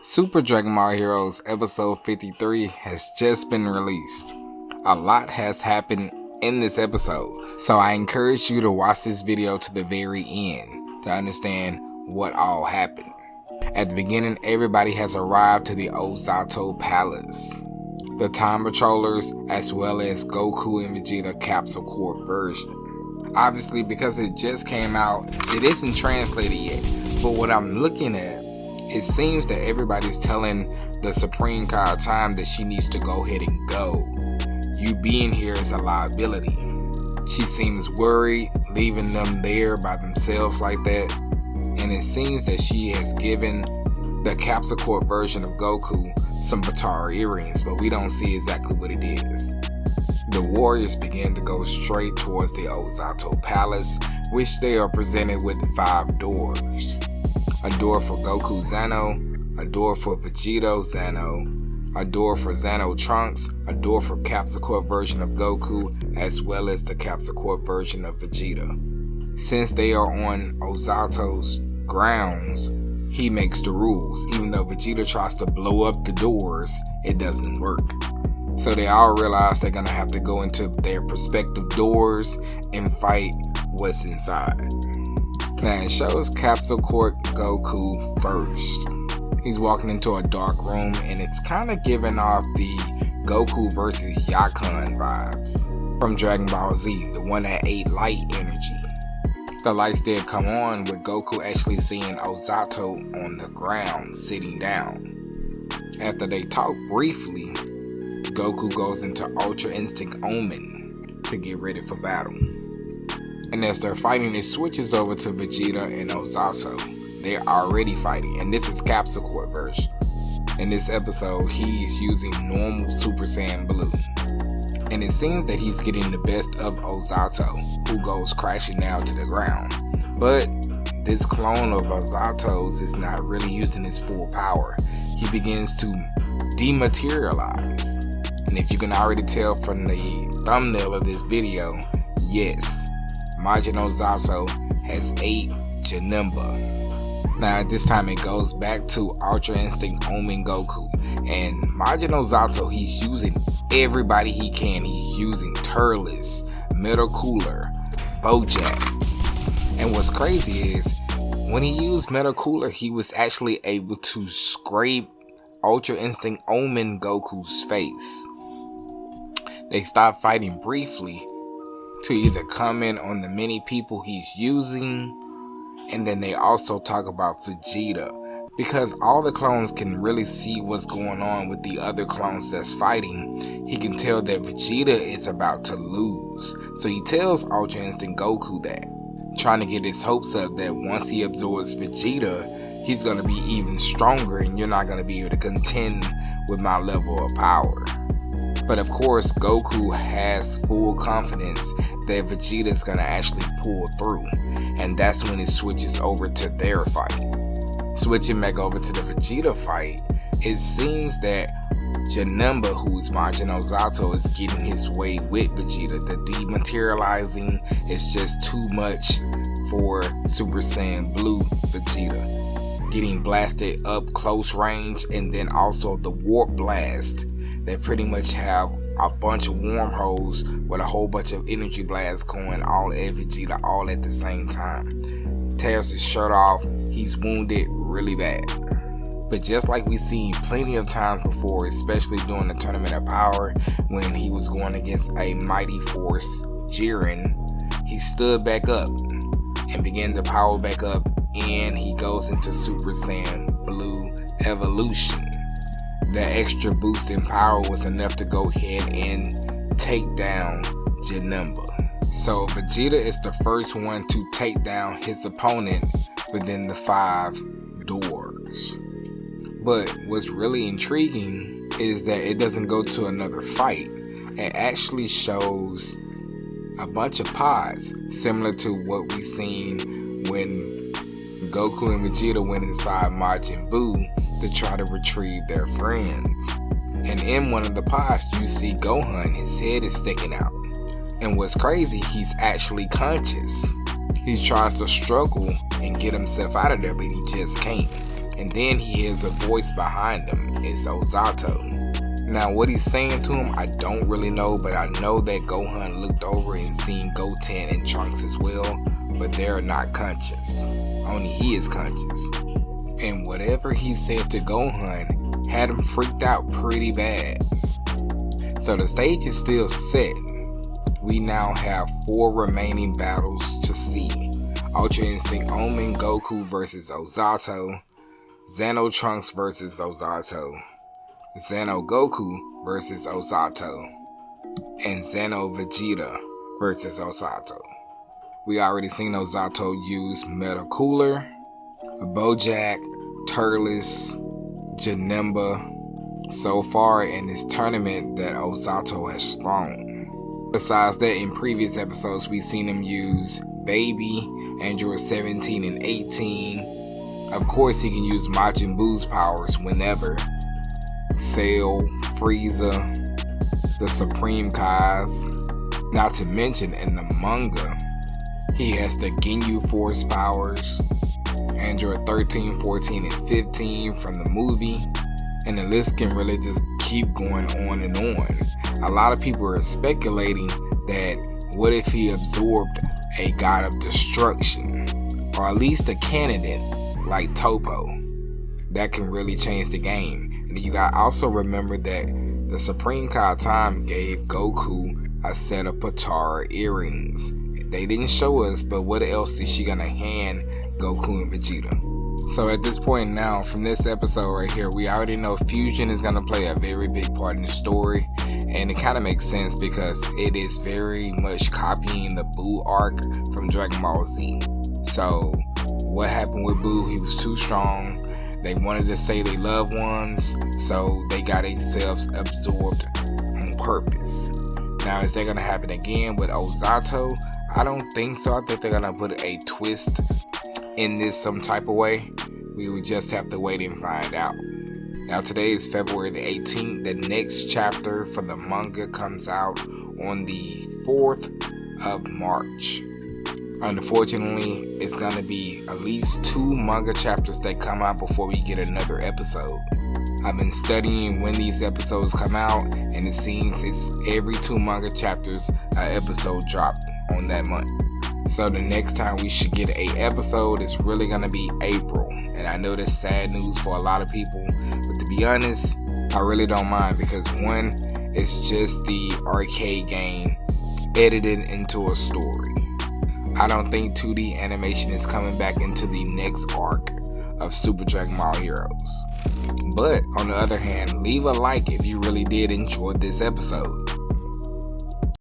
Super Dragon Ball Heroes episode 53 has just been released. A lot has happened in this episode, so I encourage you to watch this video to the very end to understand what all happened. At the beginning, everybody has arrived to the Ozotto Palace. The Time Patrollers, as well as Goku and Vegeta Capsule Corp version. Obviously, because it just came out, it isn't translated yet, but what I'm looking at, it seems that everybody's telling the Supreme Kai Time that she needs to go ahead and go. You being here is a liability. She seems worried, leaving them there by themselves like that, and it seems that she has given the Capsule Corp version of Goku some Meteor earrings, but we don't see exactly what it is. The warriors begin to go straight towards the Ozotto Palace, which they are presented with 5 doors. A door for Goku Zano, a door for Vegeta Zano, a door for Zano Trunks, a door for Capsule Corp version of Goku, as well as the Capsule Corp version of Vegeta. Since they are on Ozotto's grounds, he makes the rules. Even though Vegeta tries to blow up the doors, it doesn't work. So they all realize they're gonna have to go into their respective doors and fight what's inside. Now it shows Capsule Corp Goku first. He's walking into a dark room and it's kind of giving off the Goku versus Yakon vibes from Dragon Ball Z, the one that ate light energy. The lights did come on with Goku actually seeing Ozotto on the ground sitting down. After they talk briefly, Goku goes into Ultra Instinct Omen to get ready for battle. And as they're fighting, it switches over to Vegeta and Ozotto. They're already fighting, and this is Capsule Corp version. In this episode, he's using normal Super Saiyan Blue. And it seems that he's getting the best of Ozotto, who goes crashing down to the ground. But this clone of Ozotto's is not really using his full power. He begins to dematerialize. And if you can already tell from the thumbnail of this video, yes, Majin Ozotto has ate JANEMBA. Now at this time it goes back to Ultra Instinct Omen Goku. And Majin Ozotto, he's using everybody he can. He's using Turles, Metal Cooler, Bojack. And what's crazy is, when he used Metal Cooler, he was actually able to scrape Ultra Instinct Omen Goku's face. They stop fighting briefly to either comment on the many people he's using, and then they also talk about Vegeta, because all the clones can really see what's going on with the other clones that's fighting. He can tell that Vegeta is about to lose, so he tells Ultra Instinct Goku that, trying to get his hopes up that once he absorbs Vegeta, he's going to be even stronger and you're not going to be able to contend with my level of power. But of course, Goku has full confidence that Vegeta is going to actually pull through. And that's when it switches over to their fight. Switching back over to the Vegeta fight, it seems that JANEMBA, who's Majin Ozotto, is getting his way with Vegeta. The dematerializing is just too much for Super Saiyan Blue Vegeta. Getting blasted up close range, and then also the Warp Blast. They pretty much have a bunch of wormholes with a whole bunch of energy blasts going all at Vegeta all at the same time. Tears his shirt off, he's wounded really bad. But just like we've seen plenty of times before, especially during the Tournament of Power, when he was going against a mighty force, Jiren, he stood back up and began to power back up, and he goes into Super Saiyan Blue Evolution. The extra boost in power was enough to go ahead and take down JANEMBA. So Vegeta is the first one to take down his opponent within the 5 doors. But what's really intriguing is that it doesn't go to another fight. It actually shows a bunch of pods, similar to what we seen when Goku and Vegeta went inside Majin Buu to try to retrieve their friends. And in one of the pods you see Gohan, his head is sticking out. And what's crazy, he's actually conscious. He tries to struggle and get himself out of there, but he just can't. and then he hears a voice behind him. It's Ozotto. Now what he's saying to him, I don't really know, but I know that Gohan looked over and seen Goten and Trunks as well, but they're not conscious. Only he is conscious. And whatever he said to Gohan had him freaked out pretty bad. So the stage is still set. We now have 4 remaining battles to see. Ultra Instinct Omen Goku versus Ozotto, Xeno Trunks versus Ozotto, Xeno Goku versus Ozotto, and Xeno Vegeta versus Ozotto. We already seen Ozotto use Metal Cooler, Bojack, Turles, JANEMBA so far in this tournament that Ozotto has thrown. Besides that, in previous episodes we've seen him use Baby, Android 17 and 18. Of course he can use Majin Buu's powers whenever. Cell, Frieza, the Supreme Kais. Not to mention in the manga, he has the Ginyu Force powers, Android 13, 14, and 15 from the movie, and the list can really just keep going on and on. A lot of people are speculating that what if he absorbed a god of destruction, or at least a candidate like Toppo. That can really change the game. And you gotta also remember that the Supreme Kai Time gave Goku a set of Potara earrings. They didn't show us, but what else is she gonna hand Goku and Vegeta? So at this point now, from this episode right here, we already know fusion is gonna play a very big part in the story, and it kind of makes sense because it is very much copying the Buu arc from Dragon Ball Z. So what happened with Buu? He was too strong. They wanted to say they loved ones, so they got themselves absorbed on purpose. Now, is that gonna happen again with Ozotto? I don't think so. I think they're gonna put a twist in this some type of way. We would just have to wait and find out. Now today is February the 18th. The next chapter for the manga comes out on the 4th of March. Unfortunately, it's gonna be at least 2 manga chapters that come out before we get another episode. I've been studying when these episodes come out, and it seems it's every 2 manga chapters an episode drop on that month. So the next time we should get an episode is really gonna be April. And I know that's sad news for a lot of people, but to be honest, I really don't mind because one, it's just the arcade game edited into a story. I don't think 2D animation is coming back into the next arc of Super Dragon Ball Heroes. But on the other hand, leave a like if you really did enjoy this episode.